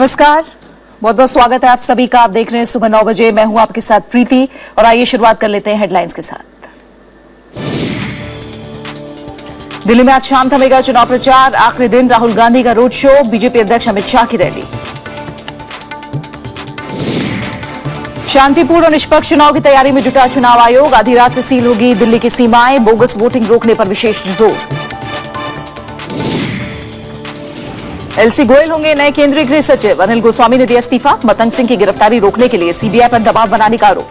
नमस्कार, बहुत बहुत स्वागत है आप सभी का। आप देख रहे हैं सुबह 9 बजे। मैं हूं आपके साथ प्रीति और आइए शुरुआत कर लेते हैं हेडलाइंस के साथ। दिल्ली में आज शाम थमेगा चुनाव प्रचार। आखिरी दिन राहुल गांधी का रोड शो, बीजेपी अध्यक्ष अमित शाह की रैली। शांतिपूर्ण और निष्पक्ष चुनाव की तैयारी में जुटा चुनाव आयोग। आधी रात से सील होगी दिल्ली की सीमाएं। बोगस वोटिंग रोकने पर विशेष जोर। एलसी गोयल होंगे नए केंद्रीय गृह सचिव। अनिल गोस्वामी ने दिया इस्तीफा। मतंग सिंह की गिरफ्तारी रोकने के लिए सीबीआई पर दबाव बनाने का आरोप।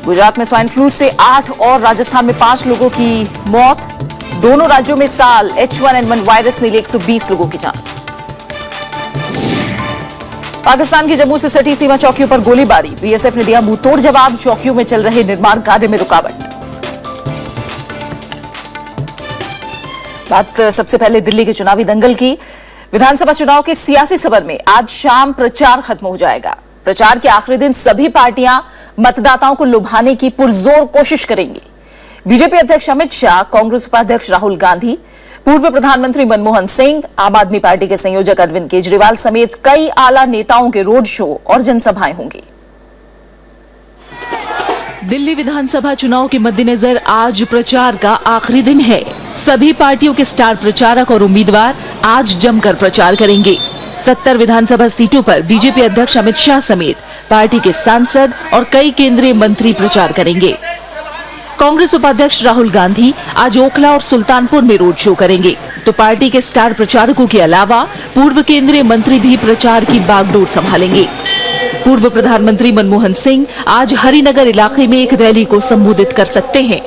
गुजरात में स्वाइन फ्लू से 8 और राजस्थान में 5 लोगों की मौत। दोनों राज्यों में साल H1N1 वायरस ने ली 120 लोगों की जान। पाकिस्तान की जम्मू से सटी सीमा चौकियों पर गोलीबारी। बीएसएफ ने दिया मुंहतोड़ जवाब। चौकियों में चल रहे निर्माण कार्य में रुकावट। बात सबसे पहले दिल्ली के चुनावी दंगल की। विधानसभा चुनाव के सियासी सबर में आज शाम प्रचार खत्म हो जाएगा। प्रचार के आखिरी दिन सभी पार्टियां मतदाताओं को लुभाने की पुरजोर कोशिश करेंगी। बीजेपी अध्यक्ष अमित शाह, कांग्रेस उपाध्यक्ष राहुल गांधी, पूर्व प्रधानमंत्री मनमोहन सिंह, आम आदमी पार्टी के संयोजक अरविंद केजरीवाल समेत कई आला नेताओं के रोड शो और जनसभाएं होंगी। दिल्ली विधानसभा चुनाव के मद्देनजर आज प्रचार का आखिरी दिन है। सभी पार्टियों के स्टार प्रचारक और उम्मीदवार आज जमकर प्रचार करेंगे। 70 विधानसभा सीटों पर बीजेपी अध्यक्ष अमित शाह समेत पार्टी के सांसद और कई केंद्रीय मंत्री प्रचार करेंगे। कांग्रेस उपाध्यक्ष राहुल गांधी आज ओखला और सुल्तानपुर में रोड शो करेंगे, तो पार्टी के स्टार प्रचारकों के अलावा पूर्व केंद्रीय मंत्री भी प्रचार की बागडोर संभालेंगे। पूर्व प्रधानमंत्री मनमोहन सिंह आज हरिनगर इलाके में एक रैली को संबोधित कर सकते हैं।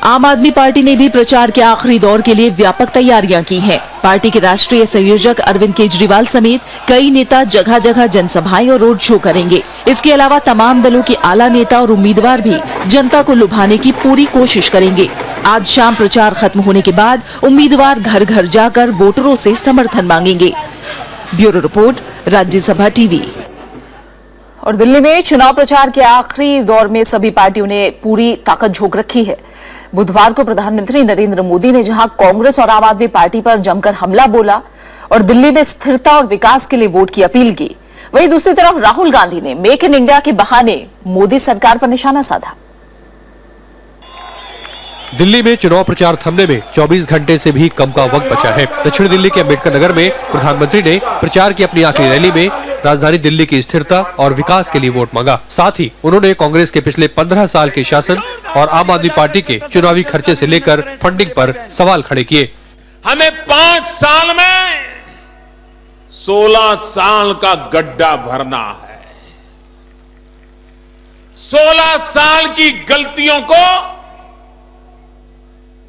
आम आदमी पार्टी ने भी प्रचार के आखिरी दौर के लिए व्यापक तैयारियां की हैं। पार्टी के राष्ट्रीय संयोजक अरविंद केजरीवाल समेत कई नेता जगह जगह जनसभाएं और रोड शो करेंगे। इसके अलावा तमाम दलों के आला नेता और उम्मीदवार भी जनता को लुभाने की पूरी कोशिश करेंगे। आज शाम प्रचार खत्म होने के बाद उम्मीदवार घर घर जाकर वोटरों से समर्थन मांगेंगे। Bureau report, Rajya Sabha TV. और दिल्ली में चुनाव प्रचार के आखिरी दौर में सभी पार्टियों ने पूरी ताकत झोंक रखी है। बुधवार को प्रधानमंत्री नरेंद्र मोदी ने जहां कांग्रेस और आम आदमी पार्टी पर जमकर हमला बोला और दिल्ली में स्थिरता और विकास के लिए वोट की अपील की, वहीं दूसरी तरफ राहुल गांधी ने मेक इन इंडिया के बहाने मोदी सरकार पर निशाना साधा। दिल्ली में चुनाव प्रचार थमने में 24 घंटे से भी कम का वक्त बचा है। दक्षिण दिल्ली के अम्बेडकर नगर में प्रधानमंत्री ने प्रचार की अपनी आखिरी रैली में राजधानी दिल्ली की स्थिरता और विकास के लिए वोट मांगा। साथ ही उन्होंने कांग्रेस के पिछले 15 साल के शासन और आम आदमी पार्टी के चुनावी खर्चे से लेकर फंडिंग पर सवाल खड़े किए। हमें 5 साल में 16 साल का गड्ढा भरना है। 16 साल की गलतियों को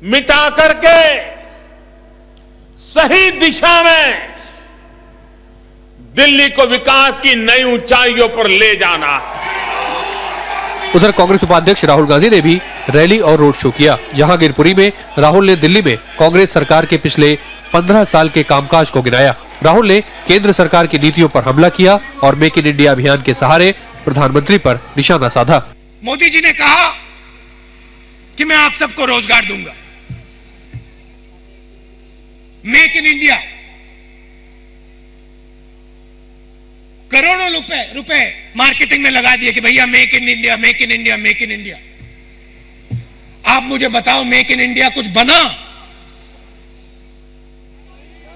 मिटा करके सही दिशा में दिल्ली को विकास की नई ऊंचाइयों पर ले जाना है। उधर कांग्रेस उपाध्यक्ष राहुल गांधी ने भी रैली और रोड शो किया। जहांगीरपुरी में राहुल ने दिल्ली में कांग्रेस सरकार के पिछले 15 साल के कामकाज को गिनाया। राहुल ने केंद्र सरकार की नीतियों पर हमला किया और मेक इन इंडिया अभियान के सहारे प्रधानमंत्री पर निशाना साधा। मोदी जी ने कहा कि मैं आप सबको रोजगार दूंगा। मेक इन इंडिया, करोड़ों रुपए मार्केटिंग में लगा दिए कि भैया make in India, make in India, make in India. आप मुझे बताओ, मेक इन इंडिया कुछ बना?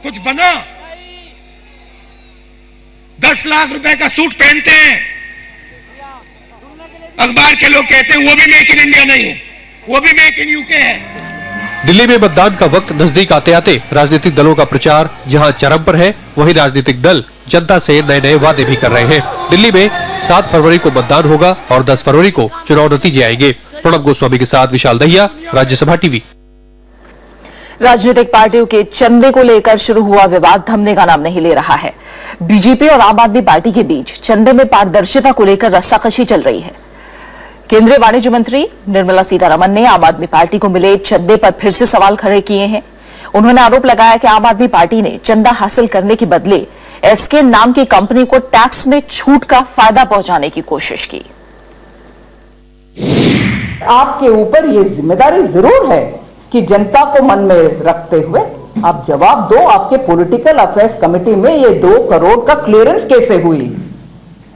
कुछ बना? 10 लाख रुपए का सूट पहनते हैं, अखबार के लोग कहते हैं वो भी मेक इन इंडिया नहीं है, वो भी मेक इन यूके है। दिल्ली में मतदान का वक्त नजदीक आते आते राजनीतिक दलों का प्रचार जहां चरम पर है, वहीं राजनीतिक दल जनता से नए नए वादे भी कर रहे हैं। दिल्ली में 7 फरवरी को मतदान होगा और 10 फरवरी को चुनाव नतीजे आएंगे। प्रणब गोस्वामी के साथ विशाल दहिया, राज्यसभा टीवी। राजनीतिक पार्टियों के चंदे को लेकर शुरू हुआ विवाद थमने का नाम नहीं ले रहा है। बीजेपी और आम आदमी पार्टी के बीच चंदे में पारदर्शिता को लेकर रस्साकशी चल रही है। केंद्रीय वाणिज्य मंत्री निर्मला सीतारमण ने आम आदमी पार्टी को मिले चंदे पर फिर से सवाल खड़े किए हैं। उन्होंने आरोप लगाया कि आम आदमी पार्टी ने चंदा हासिल करने के बदले एसके नाम की कंपनी को टैक्स में छूट का फायदा पहुंचाने की कोशिश की। आपके ऊपर ये जिम्मेदारी जरूर है कि जनता को मन में रखते हुए आप जवाब दो, आपके पॉलिटिकल अफेयर्स कमेटी में ये 2 करोड़ का क्लियरेंस कैसे हुई?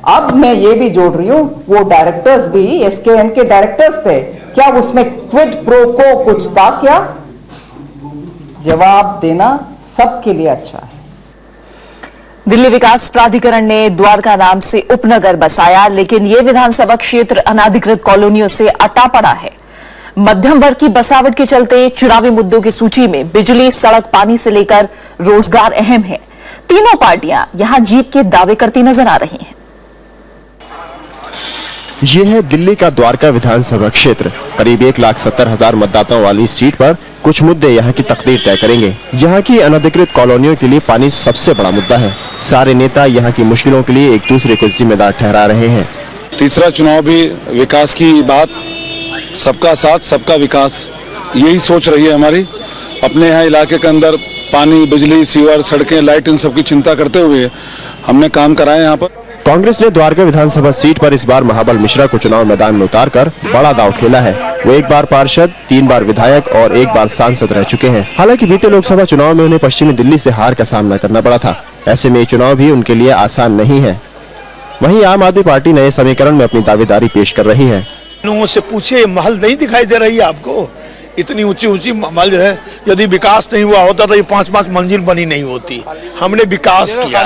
अब मैं ये भी जोड़ रही हूं, वो डायरेक्टर्स भी एसकेएम के डायरेक्टर्स थे, क्या उसमें क्विड प्रो को कुछ था क्या? जवाब देना सबके लिए अच्छा है। दिल्ली विकास प्राधिकरण ने द्वारका नाम से उपनगर बसाया, लेकिन यह विधानसभा क्षेत्र अनाधिकृत कॉलोनियों से अटा पड़ा है। मध्यम वर्ग की बसावट के चलते चुनावी मुद्दों की सूची में बिजली, सड़क, पानी से लेकर रोजगार अहम है। तीनों पार्टियां यहां जीत के दावे करती नजर आ रही हैं। ये है दिल्ली का द्वारका विधानसभा क्षेत्र। करीब 1,70,000 मतदाताओं वाली इस सीट पर कुछ मुद्दे यहाँ की तकदीर तय करेंगे। यहाँ की अनधिकृत कॉलोनियों के लिए पानी सबसे बड़ा मुद्दा है। सारे नेता यहाँ की मुश्किलों के लिए एक दूसरे को जिम्मेदार ठहरा रहे हैं। तीसरा चुनाव भी विकास की बात, सबका साथ सबका विकास, यही सोच रही है हमारी। अपने यहाँ इलाके के अंदर पानी, बिजली, सीवर, सड़कें, लाइट, इन सबकी चिंता करते हुए हमने काम कराए यहाँ पर। कांग्रेस ने द्वारका विधानसभा सीट पर इस बार महाबल मिश्रा को चुनाव मैदान में उतारकर बड़ा दांव खेला है। वो 1 बार पार्षद, 3 बार विधायक और 1 बार सांसद रह चुके हैं। हालांकि बीते लोकसभा चुनाव में उन्हें पश्चिमी दिल्ली से हार का सामना करना पड़ा था। ऐसे में ये चुनाव भी उनके लिए आसान नहीं है। वहीं आम आदमी पार्टी नए समीकरण में अपनी दावेदारी पेश कर रही है। लोगों से पूछिए, महल नहीं दिखाई दे रही है आपको? इतनी ऊंची ऊंची महल है। यदि विकास नहीं हुआ होता तो ये 5-5 मंजिल बनी नहीं होती। हमने विकास किया,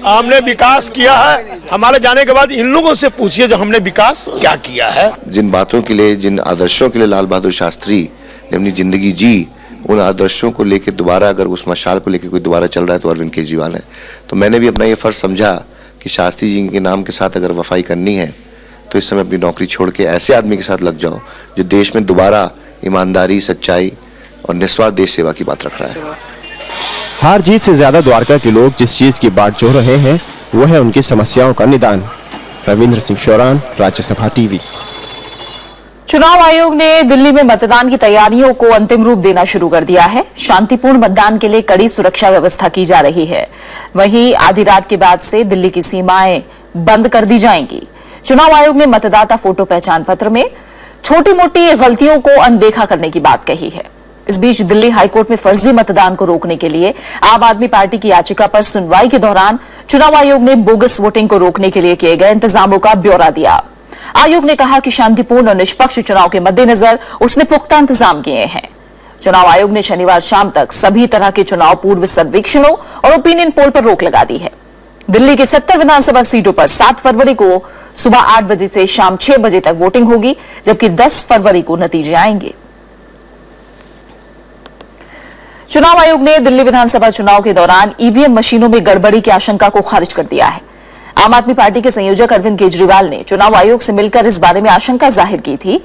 हमने विकास किया है। हमारे जाने के बाद इन लोगों से पूछिए जो हमने विकास क्या किया है। जिन बातों के लिए, जिन आदर्शों के लिए लाल बहादुर शास्त्री ने अपनी जिंदगी जी, उन आदर्शों को लेकर दोबारा अगर उस मशाल को लेकर कोई दोबारा चल रहा है तो अरविंद केजरीवाल है। तो मैंने भी अपना ये फर्ज समझा कि शास्त्री जी के नाम के साथ अगर वफाई करनी है तो इस समय अपनी नौकरी छोड़ के ऐसे आदमी के साथ लग जाओ जो देश में दोबारा ईमानदारी, सच्चाई और निस्वार्थ देश सेवा की बात रख रहा है। हार जीत से ज्यादा द्वारका के लोग जिस चीज की बात जो रहे हैं वो है उनकी समस्याओं का निदान। रविंद्र सिंह शौरान, राज्यसभा टीवी। चुनाव आयोग ने दिल्ली में मतदान की तैयारियों को अंतिम रूप देना शुरू कर दिया है। शांतिपूर्ण मतदान के लिए कड़ी सुरक्षा व्यवस्था की जा रही है। वहीं आधी रात के बाद से दिल्ली की सीमाएं बंद कर दी जाएंगी। चुनाव आयोग ने मतदाता फोटो पहचान पत्र में छोटी मोटी गलतियों को अनदेखा करने की बात कही है। इस बीच दिल्ली हाईकोर्ट में फर्जी मतदान को रोकने के लिए आम आदमी पार्टी की याचिका पर सुनवाई के दौरान चुनाव आयोग ने बोगस वोटिंग को रोकने के लिए किए गए इंतजामों का ब्यौरा दिया। आयोग ने कहा कि शांतिपूर्ण और निष्पक्ष चुनाव के मद्देनजर उसने पुख्ता इंतजाम किए हैं। चुनाव आयोग ने शनिवार शाम तक सभी तरह के चुनाव पूर्व सर्वेक्षणों और ओपिनियन पोल पर रोक लगा दी है। दिल्ली की 70 विधानसभा सीटों पर 7 फरवरी को सुबह 8 बजे से शाम 6 बजे तक वोटिंग होगी, जबकि 10 फरवरी को नतीजे आएंगे। चुनाव आयोग ने दिल्ली विधानसभा चुनाव के दौरान ईवीएम मशीनों में गड़बड़ी की आशंका को खारिज कर दिया है। आम आदमी पार्टी के संयोजक अरविंद केजरीवाल ने चुनाव आयोग से मिलकर इस बारे में आशंका जाहिर की थी।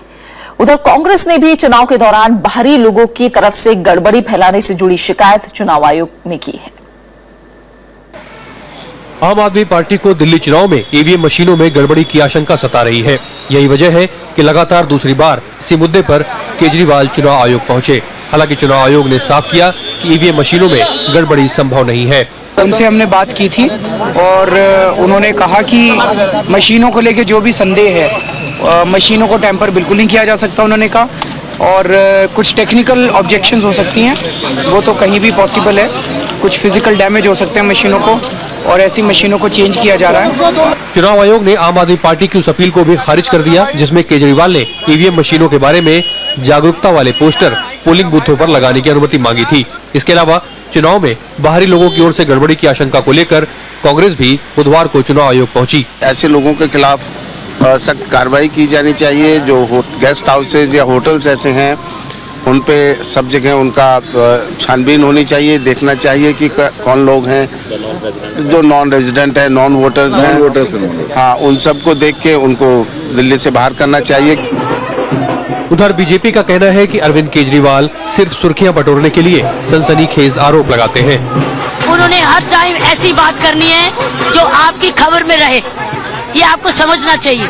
उधर कांग्रेस ने भी चुनाव के दौरान बाहरी लोगों की तरफ से गड़बड़ी फैलाने से जुड़ी शिकायत चुनाव आयोग में की है। आम आदमी पार्टी को दिल्ली चुनाव में ईवीएम मशीनों में गड़बड़ी की आशंका सता रही है। यही वजह है कि लगातार दूसरी बार इसी मुद्दे पर केजरीवाल चुनाव आयोग पहुंचे। हालांकि चुनाव आयोग ने साफ किया कि ईवीएम मशीनों में गड़बड़ी संभव नहीं है। उनसे हमने बात की थी और उन्होंने कहा कि मशीनों को लेके जो भी संदेह है, मशीनों को टैंपर बिल्कुल नहीं किया जा सकता उन्होंने कहा, और कुछ टेक्निकल ऑब्जेक्शंस हो सकती हैं, वो तो कहीं भी पॉसिबल है। कुछ फिजिकल डैमेज हो सकते हैं मशीनों को, और ऐसी मशीनों को चेंज किया जा रहा है। चुनाव आयोग ने आम आदमी पार्टी की उस अपील को भी खारिज कर दिया जिसमें केजरीवाल ने ईवीएम मशीनों के बारे में जागरूकता वाले पोस्टर पोलिंग बूथों पर लगाने की अनुमति मांगी थी। इसके अलावा चुनाव में बाहरी लोगों की ओर से गड़बड़ी की आशंका को लेकर कांग्रेस भी बुधवार को चुनाव आयोग पहुंची। ऐसे लोगों के खिलाफ सख्त कार्रवाई की जानी चाहिए। जो गेस्ट हाउसेज या होटल्स ऐसे हैं उन पे सब जगह उनका छानबीन होनी चाहिए, देखना चाहिए कि कौन लोग हैं जो नॉन रेजिडेंट है, नॉन वोटर्स हैं। हाँ, उन सबको देख के उनको दिल्ली से बाहर करना चाहिए। उधर बीजेपी का कहना है कि अरविंद केजरीवाल सिर्फ सुर्खियां बटोरने के लिए सनसनीखेज आरोप लगाते हैं। उन्होंने हर टाइम ऐसी बात करनी है जो आपकी खबर में रहे, ये आपको समझना चाहिए।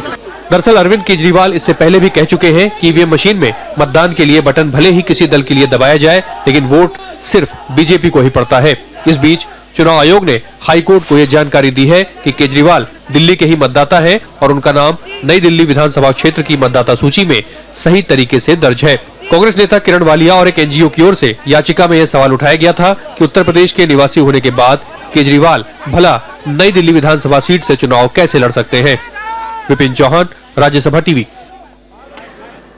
दरअसल अरविंद केजरीवाल इससे पहले भी कह चुके हैं कि ईवीएम मशीन में मतदान के लिए बटन भले ही किसी दल के लिए दबाया जाए, लेकिन वोट सिर्फ बीजेपी को ही पड़ता है। इस बीच चुनाव आयोग ने हाईकोर्ट को यह जानकारी दी है कि केजरीवाल दिल्ली के ही मतदाता हैं और उनका नाम नई दिल्ली विधानसभा क्षेत्र की मतदाता सूची में सही तरीके से दर्ज है। कांग्रेस नेता किरण वालिया और एक एनजीओ की ओर से याचिका में यह सवाल उठाया गया था कि उत्तर प्रदेश के निवासी होने के बाद केजरीवाल भला नई दिल्ली विधानसभा सीट से चुनाव कैसे लड़ सकते हैं। विपिन चौहान, राज्यसभा टीवी।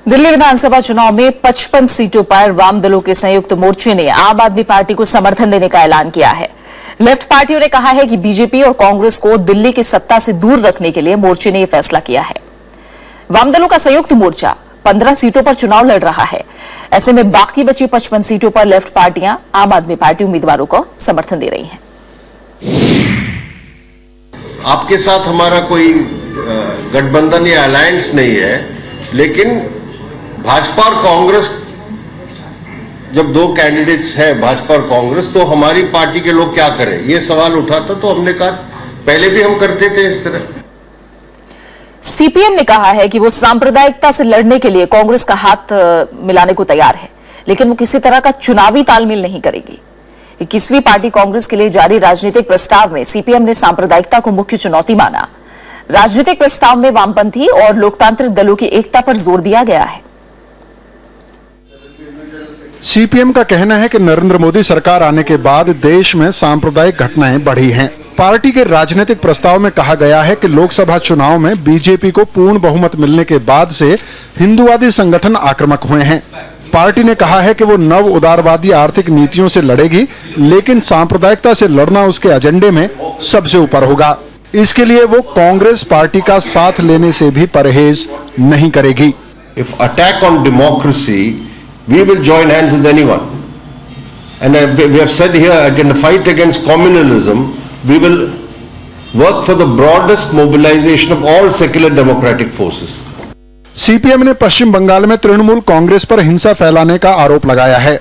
दिल्ली विधानसभा चुनाव में 55 सीटों पर वाम दलों के संयुक्त मोर्चे ने आम आदमी पार्टी को समर्थन देने का ऐलान किया है। लेफ्ट पार्टियों ने कहा है कि बीजेपी और कांग्रेस को दिल्ली की सत्ता से दूर रखने के लिए मोर्चे ने यह फैसला किया है। वाम दलों का संयुक्त मोर्चा 15 सीटों पर चुनाव लड़ रहा है। ऐसे में बाकी बची 55 सीटों पर लेफ्ट पार्टियां आम आदमी पार्टी उम्मीदवारों को समर्थन दे रही हैं। आपके साथ हमारा कोई गठबंधन या अलायंस नहीं है, लेकिन भाजपा और कांग्रेस, जब दो कैंडिडेट्स हैं भाजपा और कांग्रेस, तो हमारी पार्टी के लोग क्या करें, ये सवाल उठा था। तो हमने कहा पहले भी हम करते थे इस तरह। सीपीएम ने कहा है कि वो सांप्रदायिकता से लड़ने के लिए कांग्रेस का हाथ मिलाने को तैयार है, लेकिन वो किसी तरह का चुनावी तालमेल नहीं करेगी। 21वीं पार्टी कांग्रेस के लिए जारी राजनीतिक प्रस्ताव में सीपीएम ने सांप्रदायिकता को मुख्य चुनौती माना। राजनीतिक प्रस्ताव में वामपंथी और लोकतांत्रिक दलों की एकता पर जोर दिया गया है। सीपीएम का कहना है कि नरेंद्र मोदी सरकार आने के बाद देश में सांप्रदायिक घटनाएं बढ़ी हैं। पार्टी के राजनीतिक प्रस्ताव में कहा गया है कि लोकसभा चुनाव में बीजेपी को पूर्ण बहुमत मिलने के बाद से हिंदूवादी संगठन आक्रामक हुए हैं। पार्टी ने कहा है कि वो नव उदारवादी आर्थिक नीतियों से लड़ेगी, लेकिन सांप्रदायिकता से लड़ना उसके एजेंडे में सबसे ऊपर होगा। इसके लिए वो कांग्रेस पार्टी का साथ लेने से भी परहेज नहीं करेगी। If attack on democracy, we will join hands with anyone. And we have said here, in the fight against communalism, we will work for the broadest mobilization of all secular democratic forces. CPM ने पश्चिम बंगाल में तृणमूल कांग्रेस पर हिंसा फैलाने का आरोप लगाया है।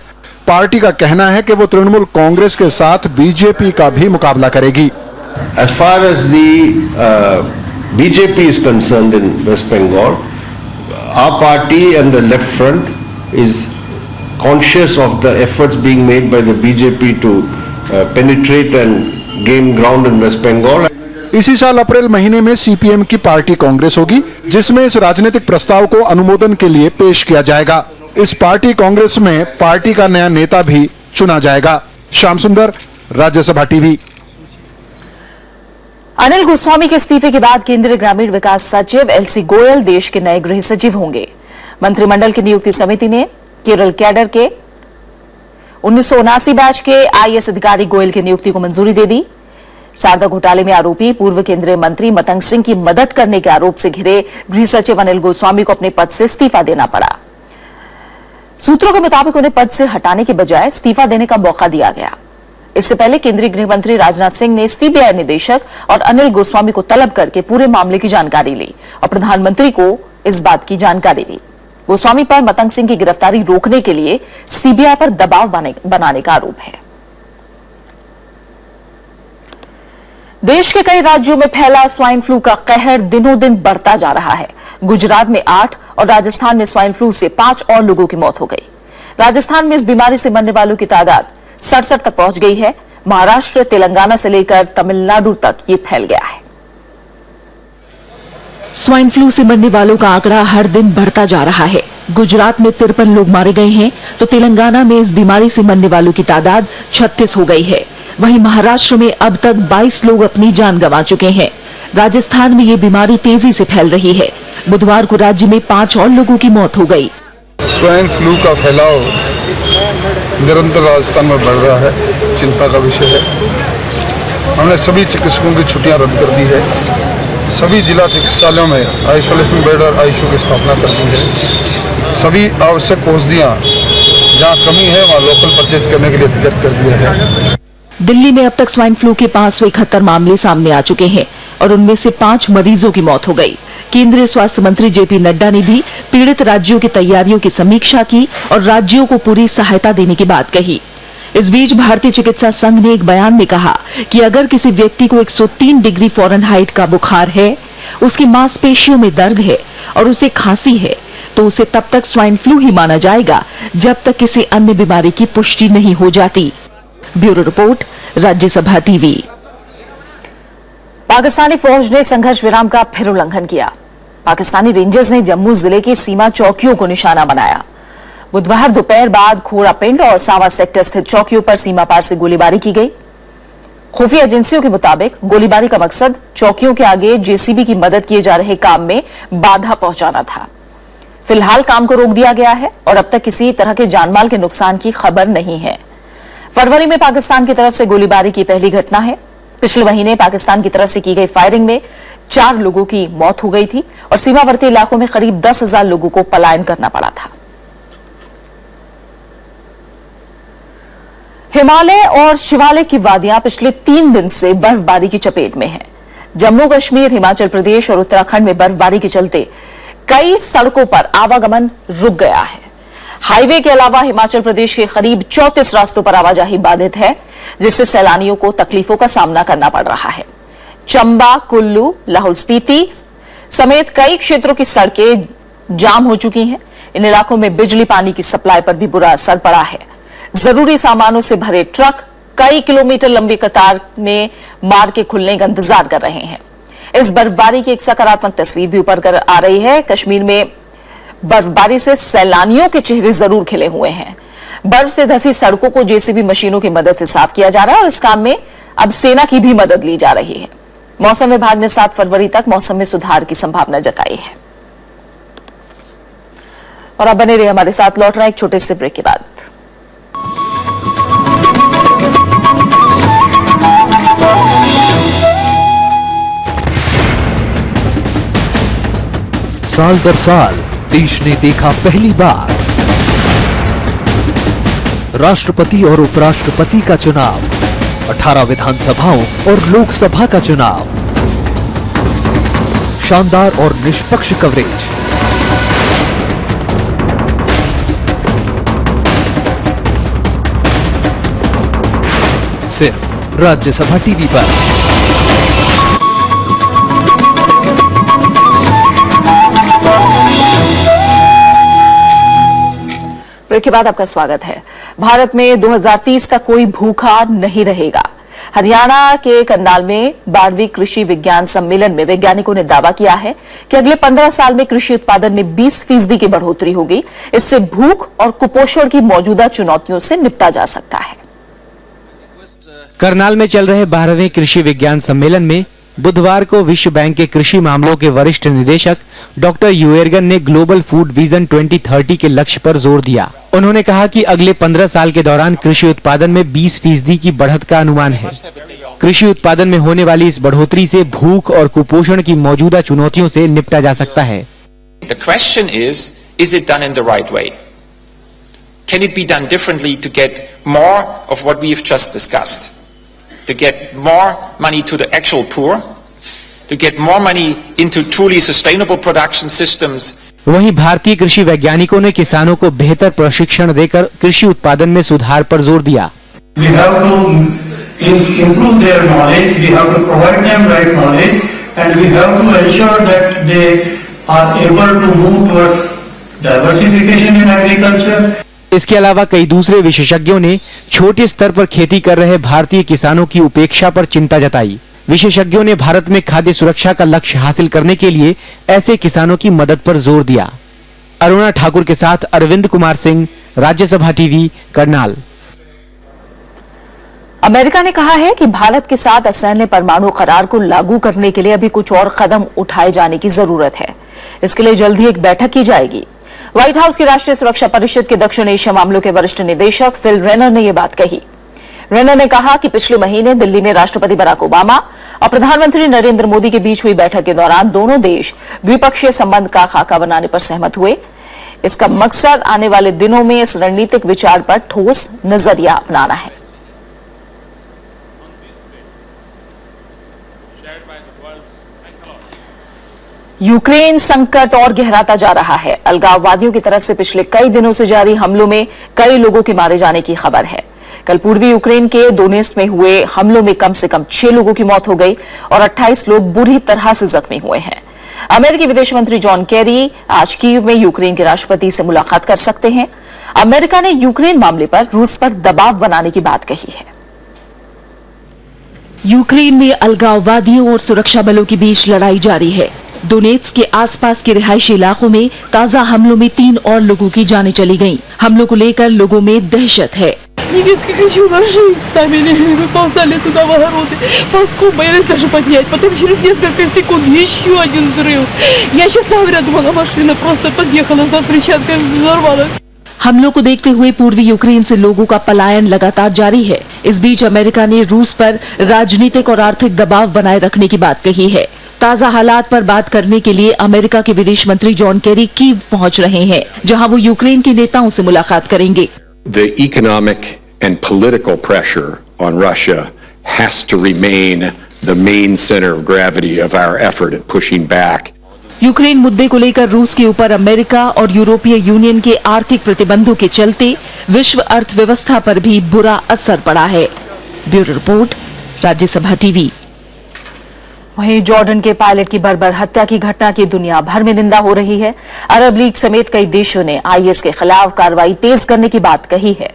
Party का कहना है कि वो तृणमूल कांग्रेस के साथ बीजेपी का भी मुकाबला करेगी। As far as the BJP is concerned in West Bengal, our party and the left front is conscious of the efforts being made by the BJP to penetrate and gain ground in West Bengal. इसी साल अप्रैल महीने में CPM की party Congress होगी, जिसमें इस राजनीतिक प्रस्ताव को अनुमोदन के लिए पेश किया जाएगा। इस पार्टी कांग्रेस में पार्टी का नया नेता भी चुना जाएगा। श्याम सुंदर, राज्यसभा टीवी। अनिल गोस्वामी के इस्तीफे के बाद केंद्रीय ग्रामीण विकास सचिव एलसी गोयल देश के नए गृह सचिव होंगे। मंत्रिमंडल की नियुक्ति समिति ने केरल कैडर के 1979 बैच के आईएएस अधिकारी गोयल की नियुक्ति को मंजूरी दे दी। शारदा घोटाले में आरोपी पूर्व केंद्रीय मंत्री मतंग सिंह की मदद करने के आरोप से घिरे गृह सचिव अनिल गोस्वामी को अपने पद से इस्तीफा देना पड़ा। सूत्रों के मुताबिक उन्हें पद से हटाने के बजाय इस्तीफा देने का मौका दिया गया। इससे पहले केंद्रीय गृह मंत्री राजनाथ सिंह ने सीबीआई निदेशक और अनिल गोस्वामी को तलब करके पूरे मामले की जानकारी ली और प्रधानमंत्री को इस बात की जानकारी दी। गोस्वामी पर मतंग सिंह की गिरफ्तारी रोकने के लिए सीबीआई पर दबाव बनाने का आरोप है। देश के कई राज्यों में फैला स्वाइन फ्लू का कहर दिनों दिन बढ़ता जा रहा है। गुजरात में 8 और राजस्थान में स्वाइन फ्लू से 5 और लोगों की मौत हो गई। राजस्थान में इस बीमारी से मरने वालों की तादाद 67 तक पहुंच गई है। महाराष्ट्र, तेलंगाना से लेकर तमिलनाडु तक ये फैल गया है। स्वाइन फ्लू से मरने वालों का आंकड़ा हर दिन बढ़ता जा रहा है। गुजरात में 53 लोग मारे गए हैं, तो तेलंगाना में इस बीमारी से मरने वालों की तादाद 36 हो गई है। वहीं महाराष्ट्र में अब तक 22 लोग अपनी जान गंवा चुके हैं। राजस्थान में ये बीमारी तेजी से फैल रही है। बुधवार को राज्य में 5 और लोगों की मौत हो गई। स्वाइन फ्लू का फैलाव निरंतर राजस्थान में बढ़ रहा है, चिंता का विषय है। हमने सभी चिकित्सकों की छुट्टियां रद्द कर दी है। सभी जिला चिकित्सालयों में आइसोलेशन बेड और आईसीयू की स्थापना कर दी है। सभी आवश्यक औषधियां जहां कमी है वहां लोकल परचेज करने के लिए अधिकृत कर दिया है। दिल्ली में अब तक स्वाइन फ्लू के 571 मामले सामने आ चुके हैं और उनमें से 5 मरीजों की मौत हो गई। केंद्रीय स्वास्थ्य मंत्री जेपी नड्डा ने भी पीड़ित राज्यों की तैयारियों की समीक्षा की और राज्यों को पूरी सहायता देने की बात कही। इस बीच भारतीय चिकित्सा संघ ने एक बयान में कहा कि अगर किसी व्यक्ति को 103 डिग्री फ़ारेनहाइट का बुखार है, उसकी मांसपेशियों में दर्द है और उसे खांसी है, तो उसे तब तक स्वाइन फ्लू ही माना जाएगा जब तक किसी अन्य बीमारी की पुष्टि नहीं हो जाती। Bureau report, Rajya Sabha TV. Pakistani फौज ने संघर्ष विराम का फिर उल्लंघन किया। पाकिस्तानी रेंजर्स ने जम्मू जिले की सीमा चौकियों को निशाना बनाया। बुधवार दोपहर बाद खोड़ा पिंड और सावा सेक्टर स्थित चौकियों पर सीमा पार से गोलीबारी की गई। खुफिया एजेंसियों के मुताबिक गोलीबारी का मकसद चौकियों के आगे जेसीबी की मदद किए जा रहे काम में बाधा पहुंचाना था। फिलहाल काम को रोक दिया गया है और अब तक किसी तरह के जानमाल के नुकसान की खबर नहीं है। फरवरी में पाकिस्तान की तरफ से गोलीबारी की पहली घटना है। पिछले महीने पाकिस्तान की तरफ से की गई फायरिंग में 4 लोगों की मौत हो गई थी और सीमावर्ती इलाकों में करीब 10,000 लोगों को पलायन करना पड़ा था। हिमालय और शिवालय की वादियां पिछले 3 दिन से बर्फबारी की चपेट में हैं। जम्मू कश्मीर, हिमाचल प्रदेश और उत्तराखंड में बर्फबारी के चलते कई सड़कों पर आवागमन रुक गया है। हाईवे के अलावा हिमाचल प्रदेश के करीब 34 रास्तों पर आवाजाही बाधित है, जिससे सैलानियों को तकलीफों का सामना करना पड़ रहा है। चंबा, कुल्लू, लाहौल स्पीति समेत कई क्षेत्रों की सड़कें जाम हो चुकी हैं। इन इलाकों में बिजली पानी की सप्लाई पर भी बुरा असर पड़ा है। जरूरी सामानों से भरे ट्रक कई किलोमीटर लंबी कतार में मार्ग के खुलने का इंतजार कर रहे हैं। इस बर्फबारी की एक सकारात्मक तस्वीर भी ऊपर कर आ रही है। कश्मीर में बर्फबारी से सैलानियों के चेहरे जरूर खिले हुए हैं। बर्फ से धसी सड़कों को जेसीबी मशीनों की मदद से साफ किया जा रहा है और इस काम में अब सेना की भी मदद ली जा रही है। मौसम विभाग ने 7 फरवरी तक मौसम में सुधार की संभावना जताई है। और अब बने रहिए हमारे साथ, लौट रहे हैं एक छोटे से ब्रेक के बाद। साल दर साल देश ने देखा पहली बार राष्ट्रपति और उपराष्ट्रपति का चुनाव, 18 विधानसभाओं और लोकसभा का चुनाव, शानदार और निष्पक्ष कवरेज। सिर्फ राज्यसभा टीवी पर। ब्रेक के बाद आपका स्वागत है। भारत में 2030 तक कोई भूखा नहीं रहेगा। हरियाणा के करनाल में 12वीं कृषि विज्ञान सम्मेलन में वैज्ञानिकों ने दावा किया है कि अगले 15 साल में कृषि उत्पादन में 20% की बढ़ोतरी होगी। इससे भूख और कुपोषण की मौजूदा चुनौतियों से निपटा जा सकता है। करनाल में चल रहे 12वें कृषि विज्ञान सम्मेलन में बुधवार को विश्व बैंक के कृषि मामलों के वरिष्ठ निदेशक डॉक्टर यूएर्गन ने ग्लोबल फूड विजन 2030 के लक्ष्य पर जोर दिया। उन्होंने कहा कि अगले 15 साल के दौरान कृषि उत्पादन में 20% की बढ़त का अनुमान है। कृषि उत्पादन में होने वाली इस बढ़ोतरी से भूख और कुपोषण की मौजूदा चुनौतियों से निपटा जा सकता है। The question is it done in the right way? Can it be done differently to get more of what we've just discussed? To get more money to the actual poor, to get more money into truly sustainable production systems. वहीं भारतीय कृषि वैज्ञानिकों ने किसानों को बेहतर प्रशिक्षण देकर कृषि उत्पादन में सुधार पर जोर दिया। We have to improve their knowledge, we have to provide them right knowledge, and we have to ensure that they are able to move towards diversification in agriculture. इसके अलावा कई दूसरे विशेषज्ञों ने छोटे स्तर पर खेती कर रहे भारतीय किसानों की उपेक्षा पर चिंता जताई। विशेषज्ञों ने भारत में खाद्य सुरक्षा का लक्ष्य हासिल करने के लिए ऐसे किसानों की मदद पर जोर दिया। अरुणा ठाकुर के साथ अरविंद कुमार सिंह, राज्यसभा टीवी, करनाल। अमेरिका ने कहा है कि भारत के साथ असैन्य परमाणु करार को लागू करने के लिए अभी कुछ और कदम उठाए जाने की जरूरत है। इसके लिए जल्द ही एक बैठक की जाएगी। व्हाइट हाउस की राष्ट्रीय सुरक्षा परिषद के दक्षिण एशिया मामलों के वरिष्ठ निदेशक फिल रेनर ने यह बात कही। रेनर ने कहा कि पिछले महीने दिल्ली में राष्ट्रपति बराक ओबामा और प्रधानमंत्री नरेंद्र मोदी के बीच हुई बैठक के दौरान दोनों देश द्विपक्षीय संबंध का खाका बनाने पर सहमत हुए। इसका मकसद आने वाले दिनों में इस रणनीतिक विचार पर ठोस नजरिया अपनाना है। यूक्रेन संकट और गहराता जा रहा है। अलगाववादियों की तरफ से पिछले कई दिनों से जारी हमलों में कई लोगों के मारे जाने की खबर है। कल पूर्वी यूक्रेन के दोनेत्स्क में हुए हमलों में कम से कम 6 लोगों की मौत हो गई और 28 लोग बुरी तरह से जख्मी हुए हैं। अमेरिकी विदेश मंत्री जॉन केरी आज कीव में यूक्रेन के राष्ट्रपति से मुलाकात कर सकते हैं। अमेरिका ने यूक्रेन मामले पर रूस पर दबाव बनाने की बात कही है। यूक्रेन में अलगाववादियों और सुरक्षा बलों के बीच लड़ाई जारी है। डोनेट्स्क के आसपास के रिहायशी इलाकों में ताजा हमलों में 3 और लोगों की जानें चली गईं। हमलों को लेकर लोगों में दहशत है। Немецкий кричу на жизнь, сами не ползали туда в огороды. Ползком боялись даже поднять. Потом через несколько секунд еще один взрыв. Я, честно говоря, думала, машина просто подъехала за взрывчаткой, взорвалась. हमलों को देखते हुए पूर्वी यूक्रेन से लोगों का पलायन लगातार जारी है। इस बीच अमेरिका ने रूस पर राजनीतिक और आर्थिक दबाव बनाए रखने की बात कही है। ताजा हालात पर बात करने के लिए अमेरिका के विदेश मंत्री जॉन केरी कीव पहुंच रहे हैं, जहां वो यूक्रेन के नेताओं से मुलाकात करेंगे। The economic and political pressure on Russia has to remain the main center of gravity of our effort at pushing back. Ukraine मुद्दे को लेकर रूस के ऊपर अमेरिका और यूरोपीय यूनियन के आर्थिक प्रतिबंधों के चलते विश्व अर्थव्यवस्था पर भी बुरा असर पड़ा है। Bureau report, Rajya Sabha TV. वहीं जॉर्डन के पायलट की बर्बर हत्या की घटना की दुनिया भर में निंदा हो रही है। अरब लीग समेत कई देशों ने आईएस के खिलाफ कार्रवाई तेज करने की बात कही है।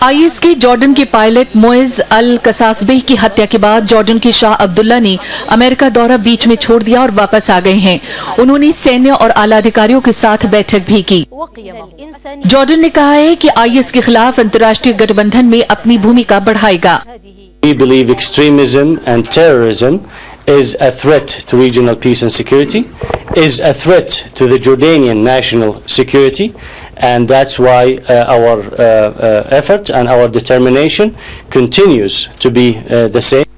आईएस के जॉर्डन के पायलट मोइज अल कसासबे की हत्या के बाद जॉर्डन के शाह अब्दुल्ला ने अमेरिका दौरा बीच में छोड़ दिया और वापस आ गए हैं। उन्होंने सैन्य और आला अधिकारियों के साथ बैठक भी की। जॉर्डन ने कहा है कि आईएस के खिलाफ अंतर्राष्ट्रीय गठबंधन में अपनी भूमिका बढ़ाएगा। We believe extremism and terrorism is a threat to regional peace and security, is a threat to the Jordanian national security, and that's why our effort and our determination continues to be the same.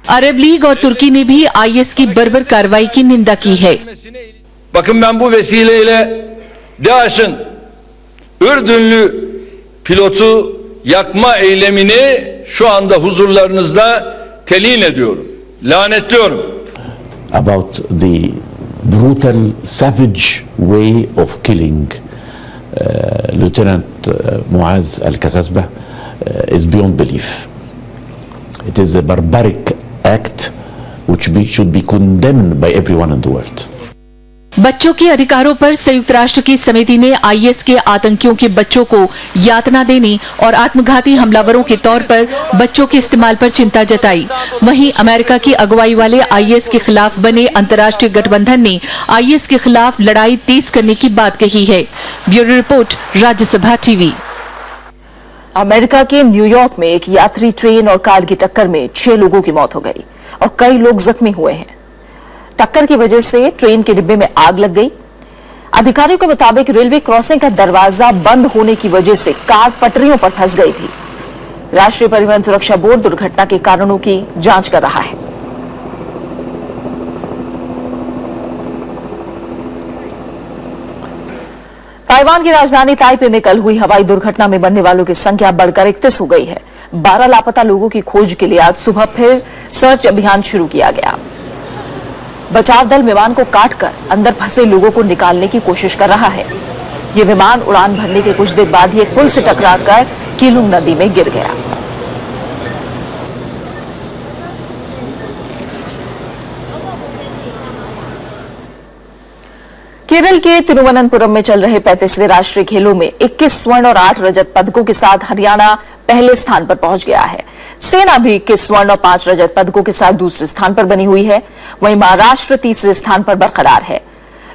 Arab league और तुर्की ने भी IS की बर्बर कार्रवाई की निंदा की है। Bakın ben bu vesileyle DAEŞ'in Ürdünlü pilotu yakma eylemini şu anda huzurlarınızda telin ediyorum, lanetliyorum. About the brutal, savage way of killing Lieutenant Muaz al-Kasasbeh is beyond belief. It is a barbaric act which should be condemned by everyone in the world. बच्चों के अधिकारों पर संयुक्त राष्ट्र की समिति ने IS के आतंकियों के बच्चों को यातना देने और आत्मघाती हमलावरों के तौर पर बच्चों के इस्तेमाल पर चिंता जताई। वहीं अमेरिका की अगुवाई वाले आईएस के खिलाफ बने अंतर्राष्ट्रीय गठबंधन ने आईएस के खिलाफ लड़ाई तेज करने की बात कही है। Bureau report, Rajya Sabha TV. America के न्यूयॉर्क में एक यात्री ट्रेन और कार की टक्कर में 6 लोगों की मौत हो गई और कई लोग जख्मी हुए हैं। टक्कर की वजह से ट्रेन के डिब्बे में आग लग गई। अधिकारियों के मुताबिक रेलवे क्रॉसिंग का दरवाजा बंद होने की वजह से कार पटरियों पर फंस गई थी। राष्ट्रीय परिवहन सुरक्षा बोर्ड दुर्घटना के कारणों की जांच कर रहा है। ताइवान की राजधानी ताइपे में कल हुई हवाई दुर्घटना में मरने वालों की संख्या बढ़कर 31 हो गई है। 12 लापता लोगों की खोज के लिए आज सुबह फिर सर्च अभियान शुरू किया गया। बचाव दल विमान को काटकर अंदर फंसे लोगों को निकालने की कोशिश कर रहा है। यह विमान उड़ान भरने के कुछ देर बाद ही एक पुल से टकराकर कीलुंग नदी में गिर गया। केरल के तिरुवनंतपुरम में चल रहे 35वें राष्ट्रीय खेलों में 21 स्वर्ण और 8 रजत पदकों के साथ हरियाणा पहले स्थान पर पहुंच गया है। सेना भी 21 स्वर्ण और 5 रजत पदकों के साथ दूसरे स्थान पर बनी हुई है। वहीं महाराष्ट्र तीसरे स्थान पर बरकरार है।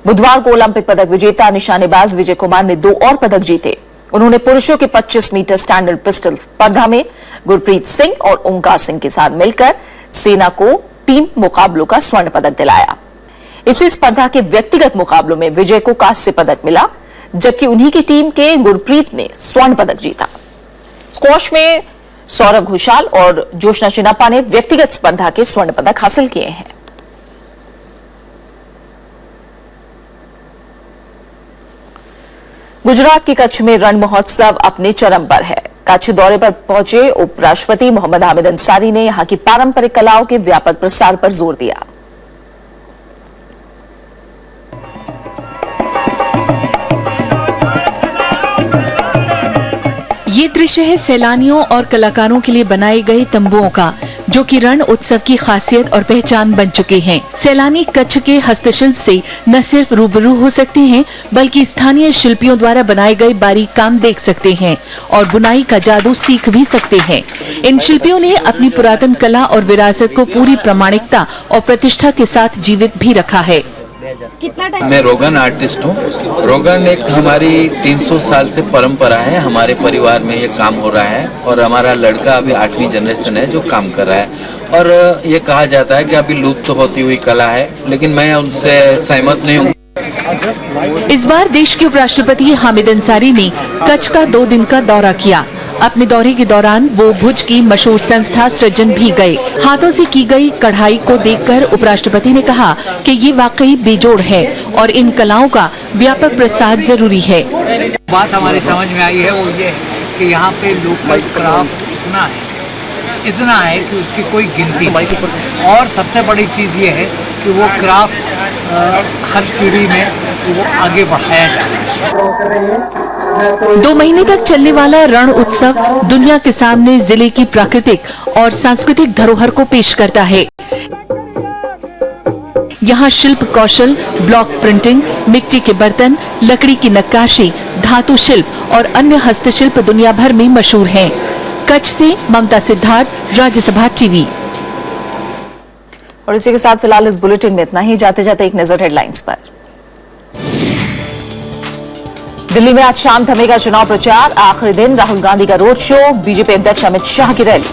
बुधवार को ओलंपिक पदक विजेता निशानेबाज विजय कुमार ने 2 और पदक जीते। उन्होंने पुरुषों के 25 मीटर स्टैंडर्ड पिस्टल स्पर्धा में गुरप्रीत सिंह और ओंकार सिंह के साथ मिलकर सेना को टीम मुकाबलों का स्वर्ण पदक दिलाया। इसी स्पर्धा के व्यक्तिगत मुकाबलों में विजय को कांस्य पदक मिला, जबकि उन्हीं की टीम के गुरप्रीत ने स्वर्ण पदक जीता। स्क्वॉश में सौरभ घोषाल और जोशना चिन्नाप्पा ने व्यक्तिगत स्पर्धा के स्वर्ण पदक हासिल किए हैं। गुजरात के कच्छ में रण महोत्सव अपने चरम पर है। कच्छ दौरे पर पहुंचे उपराष्ट्रपति मोहम्मद हामिद अंसारी ने यहां की पारंपरिक कलाओं के व्यापक प्रसार पर जोर दिया। ये दृश्य है सैलानियों और कलाकारों के लिए बनाए गए तंबुओं का। जो कि रण उत्सव की खासियत और पहचान बन चुके हैं। सैलानी कच्छ के हस्तशिल्प से न सिर्फ रूबरू हो सकते हैं, बल्कि स्थानीय शिल्पियों द्वारा बनाए गए बारीक काम देख सकते हैं और बुनाई का जादू सीख भी सकते हैं। इन शिल्पियों ने अपनी पुरातन कला और विरासत को पूरी प्रामाणिकता और प्रतिष्ठा के साथ जीवित भी रखा है। मैं रोगन आर्टिस्ट हूँ। रोगन एक हमारी 300 साल से परंपरा है। हमारे परिवार में ये काम हो रहा है और हमारा लड़का अभी 8वीं जनरेशन है जो काम कर रहा है। और ये कहा जाता है कि अभी लुप्त होती हुई कला है, लेकिन मैं उनसे सहमत नहीं हूँ। इस बार देश के उपराष्ट्रपति हामिद अंसारी ने कच्छ का 2 दिन का दौरा किया। अपने दौरे के दौरान वो भुज की मशहूर संस्था सृजन भी गए। हाथों से की गई कढ़ाई को देखकर उपराष्ट्रपति ने कहा कि ये वाकई बेजोड़ है और इन कलाओं का व्यापक प्रसार जरूरी है। बात हमारी समझ में आई है वो ये है कि यहाँ पे लोकल क्राफ्ट इतना है कि उसकी कोई गिनती नहीं। और सबसे बड़ी चीज़ ये है कि वो क्राफ्ट हर पीढ़ी में वो आगे बढ़ाया जा रहा है। 2 महीने तक चलने वाला रण उत्सव दुनिया के सामने जिले की प्राकृतिक और सांस्कृतिक धरोहर को पेश करता है। यहाँ शिल्प कौशल, ब्लॉक प्रिंटिंग, मिट्टी के बर्तन, लकड़ी की नक्काशी, धातु शिल्प और अन्य हस्तशिल्प दुनिया भर में मशहूर हैं। कच्छ से ममता सिद्धार्थ, राज्यसभा टीवी। और इसी के साथ फिलहाल इस बुलेटिन में इतना ही। जाते जाते एक नजर हेडलाइंस पर। दिल्ली में आज शाम थमेगा चुनाव प्रचार। आखिरी दिन राहुल गांधी का रोड शो, बीजेपी अध्यक्ष अमित शाह की रैली।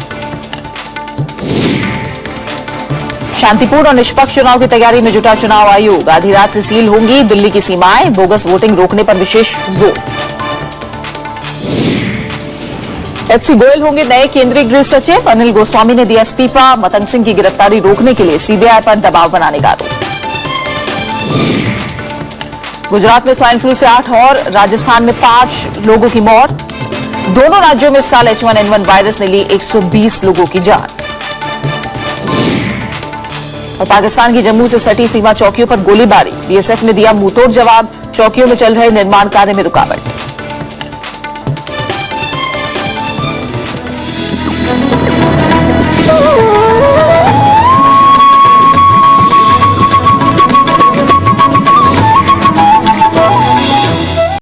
शांतिपूर्ण और निष्पक्ष चुनाव की तैयारी में जुटा चुनाव आयोग। आधी रात से सील होंगी दिल्ली की सीमाएं, बोगस वोटिंग रोकने पर विशेष जोर। एचसी गोयल होंगे नए केंद्रीय गृह सचिव। अनिल गोस्वामी ने दिया इस्तीफा। मतंग सिंह की गिरफ्तारी रोकने के लिए सीबीआई पर दबाव बनाने का आरोप। गुजरात में स्वाइन फ्लू से 8 और राजस्थान में 5 लोगों की मौत। दोनों राज्यों में इस साल H1N1 वायरस ने ली 120 लोगों की जान। और पाकिस्तान की जम्मू से सटी सीमा चौकियों पर गोलीबारी। बीएसएफ ने दिया मुंहतोड़ जवाब। चौकियों में चल रहे निर्माण कार्य में रुकावट।